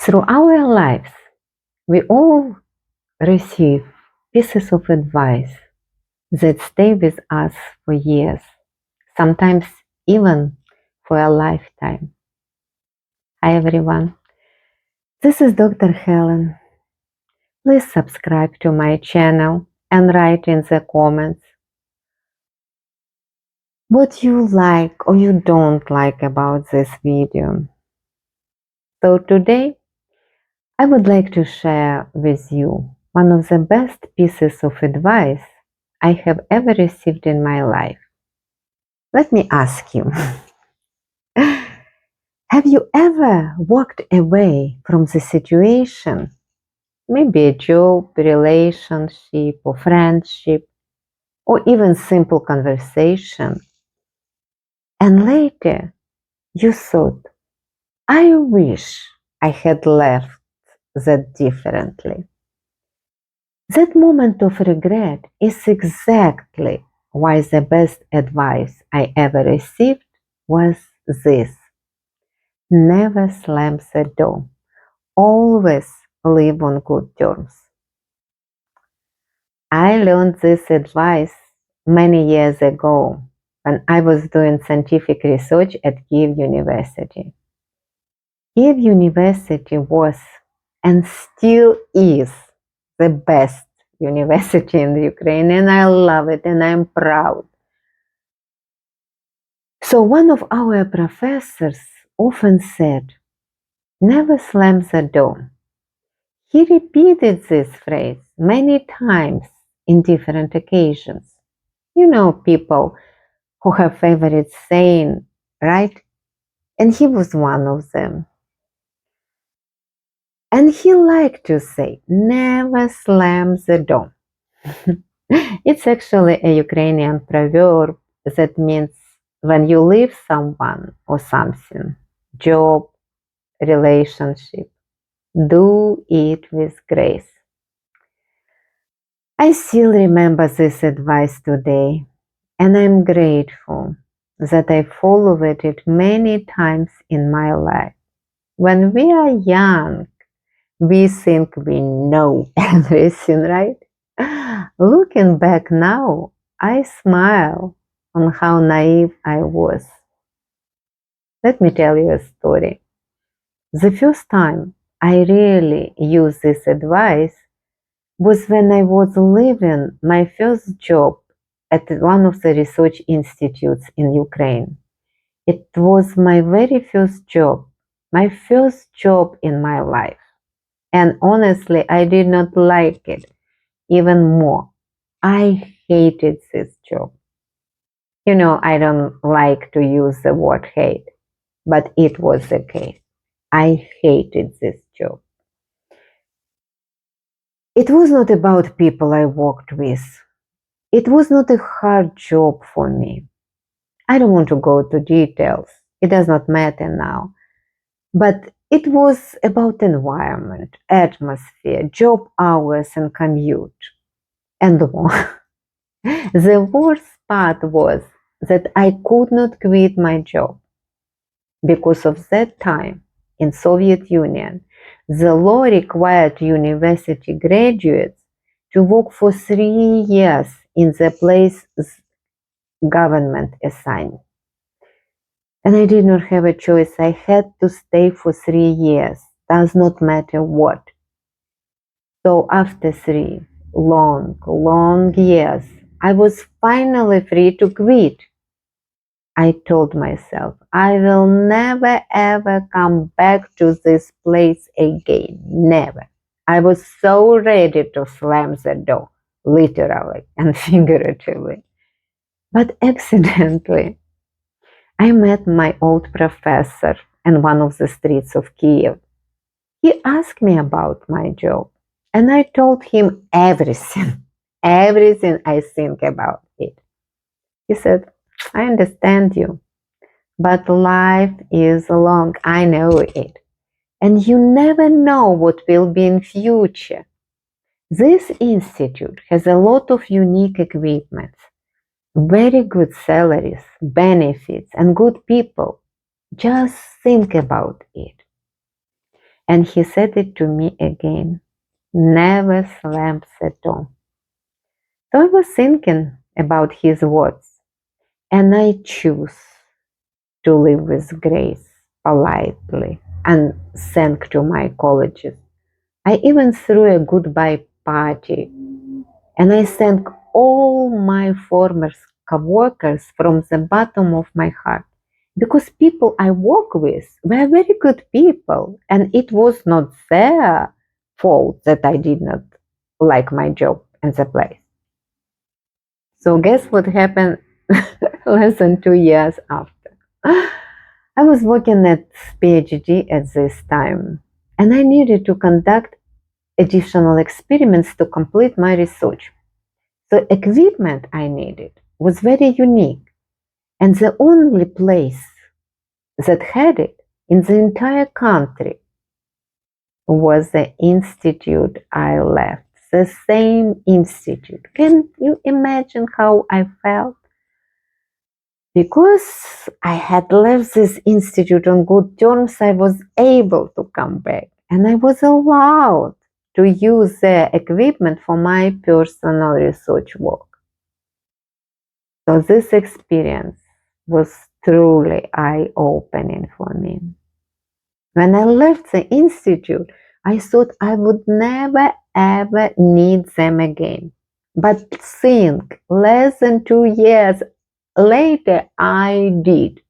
Through our lives, we all receive pieces of advice that stay with us for years, sometimes even for a lifetime. Hi everyone, this is Dr. Helen. Please subscribe to my channel and write in the comments what you like or you don't like about this video. So today, I would like to share with you one of the best pieces of advice I have ever received in my life. Let me ask you, have you ever walked away from the situation, maybe a job, relationship, or friendship, or even simple conversation, and later you thought, I wish I had left that differently? That moment of regret is exactly why the best advice I ever received was this: never slam the door. Always live on good terms. I learned this advice many years ago when I was doing scientific research at Kiev University. Kiev University was and still is the best university in Ukraine, and I love it and I'm proud. So one of our professors often said, never slam the door. He repeated this phrase many times in different occasions. You know, people who have favorite saying, right? And he was one of them. And he liked to say, never slam the door. It's actually a Ukrainian proverb that means when you leave someone or something, job, relationship, do it with grace. I still remember this advice today, and I'm grateful that I followed it many times in my life. When we are young, we think we know everything, right? Looking back now, I smile on how naive I was. Let me tell you a story. The first time I really used this advice was when I was leaving my first job at one of the research institutes in Ukraine. It was my very first job in my life. And honestly, I did not like it even more. I hated this job. You know, I don't like to use the word hate, but it was the case. I hated this job. It was not about people I worked with. It was not a hard job for me. I don't want to go to details. It does not matter now. But it was about environment, atmosphere, job hours, and commute, and more. The worst part was that I could not quit my job. Because of that time, in Soviet Union, the law required university graduates to work for 3 years in the place government assigned. And I did not have a choice. I had to stay for 3 years. Does not matter what. So after 3 long years, I was finally free to quit. I told myself, I will never ever come back to this place again. Never. I was so ready to slam the door, literally and figuratively. But accidentally, I met my old professor in one of the streets of Kiev. He asked me about my job, and I told him everything, everything I think about it. He said, I understand you. But life is long, I know it. And you never know what will be in future. This institute has a lot of unique equipment, very good salaries, benefits, and good people. Just think about it. And he said it to me again. Never slams the door. So I was thinking about his words, and I choose to live with grace, politely, and thank to my colleagues. I even threw a goodbye party, and I thank all my former co-workers from the bottom of my heart, because people I work with were very good people, and it was not their fault that I did not like my job and the place. So guess what happened less than 2 years after? I was working at PhD at this time, and I needed to conduct additional experiments to complete my research. The equipment I needed was very unique, and the only place that had it in the entire country was the institute I left. The same institute. Can you imagine how I felt? Because I had left this institute on good terms, I was able to come back, and I was allowed to use their equipment for my personal research work. So this experience was truly eye-opening for me. When I left the institute, I thought I would never ever need them again. But think, less than 2 years later, I did.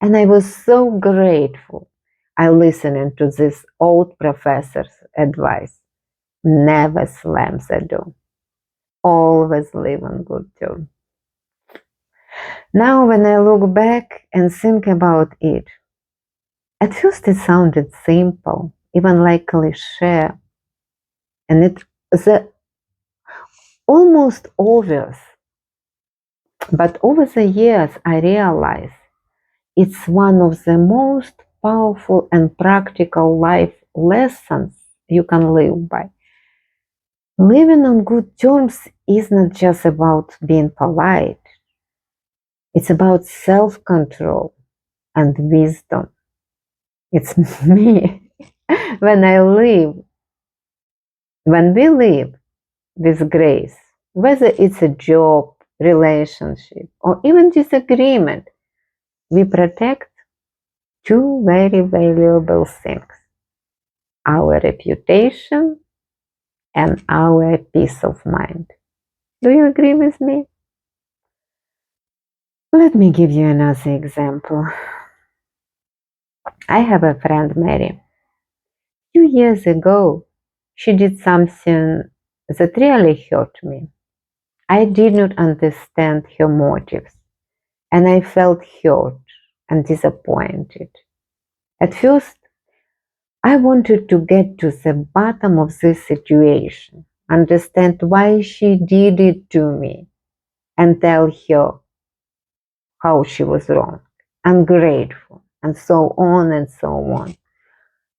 And I was so grateful. I listened to this old professor's advice. Never slam the door. Always live on good terms. Now, when I look back and think about it, at first it sounded simple, even like cliche, and it's almost obvious. But over the years, I realized it's one of the most powerful and practical life lessons you can live by. Living on good terms is not just about being polite. It's about self-control and wisdom. It's me. When we live with grace, whether it's a job, relationship, or even disagreement, we protect two very valuable things: our reputation and our peace of mind. Do you agree with me? Let me give you another example. I have a friend, Mary. 2 years ago, she did something that really hurt me. I did not understand her motives, and I felt hurt and disappointed. At first, I wanted to get to the bottom of this situation, understand why she did it to me, and tell her how she was wrong, ungrateful, and so on and so on.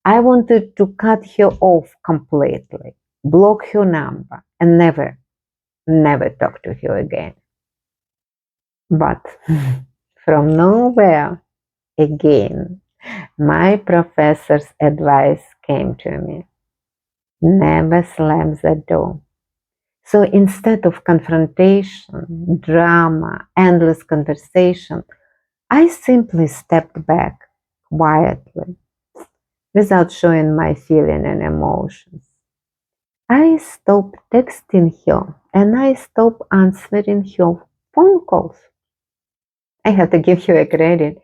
I wanted to cut her off completely, block her number, and never talk to her again. But from nowhere, again, my professor's advice came to me. Never slam the door. So instead of confrontation, drama, endless conversation, I simply stepped back quietly, without showing my feeling and emotions. I stopped texting her and I stopped answering her phone calls. I have to give her a credit.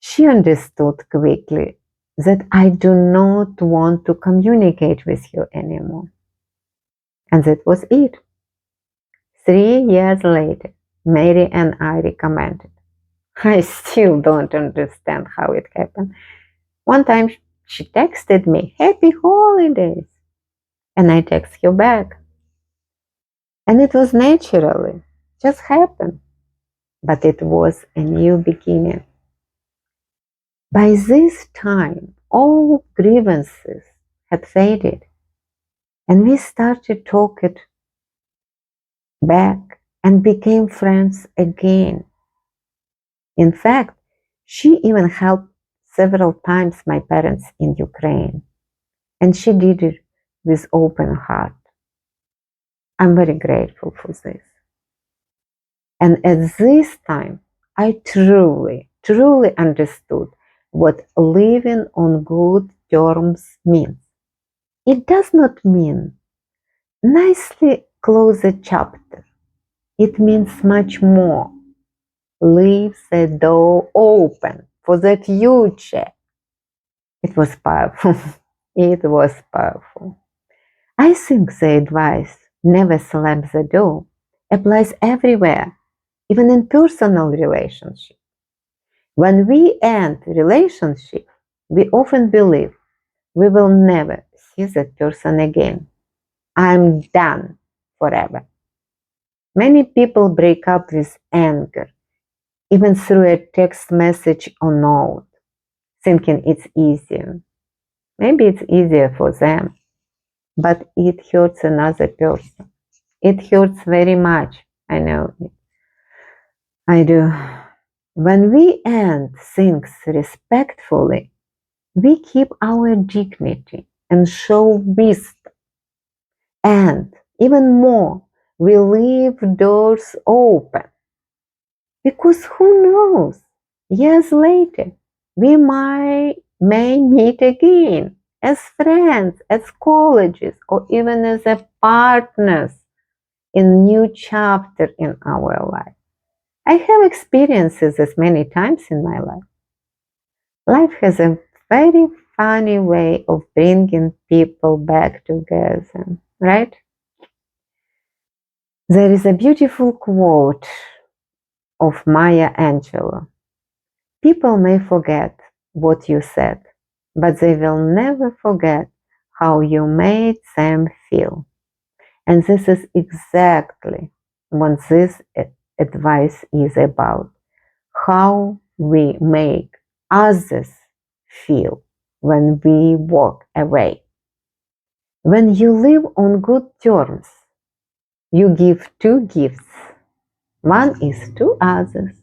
She understood quickly that I do not want to communicate with her anymore. And that was it. 3 years later, Mary and I recommenced. I still don't understand how it happened. One time she texted me, "Happy holidays." And I text her back. And it was naturally, just happened. But it was a new beginning. By this time, all grievances had faded, and we started talking back and became friends again. In fact, she even helped several times my parents in Ukraine, and she did it with open heart. I'm very grateful for this. And at this time, I truly, truly understood what living on good terms means. It does not mean nicely close a chapter. It means much more. Leave the door open for the future. It was powerful. It was powerful. I think the advice, never slam the door, applies everywhere, even in personal relationships. When we end relationship, we often believe we will never see that person again. I'm done forever. Many people break up with anger, even through a text message or note, thinking it's easier. Maybe it's easier for them, but it hurts another person. It hurts very much. I know it. I do. When we end things respectfully, we keep our dignity and show wisdom. And even more, we leave doors open. Because who knows? Years later, we may meet again as friends, as colleagues, or even as a partners in new chapter in our life. I have experiences this many times in my life. Life has a very funny way of bringing people back together, right? There is a beautiful quote of Maya Angelou. People may forget what you said, but they will never forget how you made them feel. And this is exactly what this advice is about. How we make others feel when we walk away. When you live on good terms, you give two gifts. One is to others.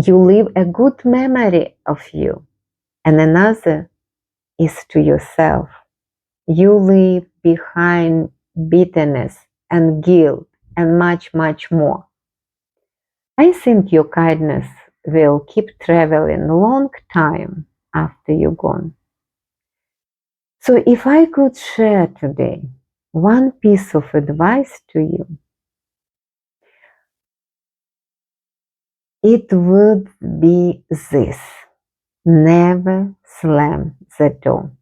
You leave a good memory of you, and another is to yourself. You leave behind bitterness and guilt and much, much more. I think your kindness will keep traveling a long time after you're gone. So if I could share today one piece of advice to you, it would be this. Never slam the door.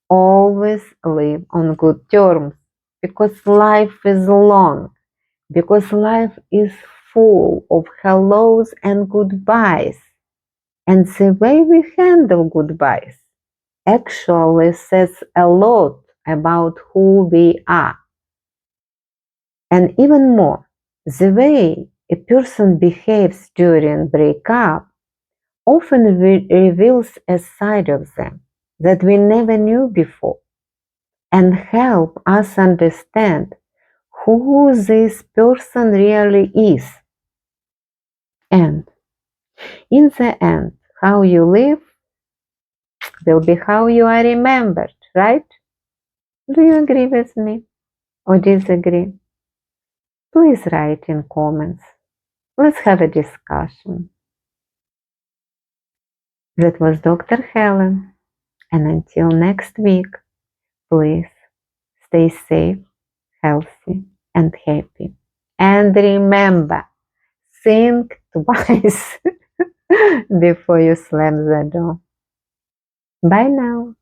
Always live on good terms, because life is long, because life is full of hellos and goodbyes. And the way we handle goodbyes actually says a lot about who we are. And even more, the way a person behaves during breakup often reveals a side of them that we never knew before, and help us understand who this person really is. And in the end, how you live will be how you are remembered, right? Do you agree with me or disagree? Please write in comments. Let's have a discussion. That was Dr. Helen, and until next week, please stay safe, healthy, and happy. And remember, think twice before you slam the door. Bye now.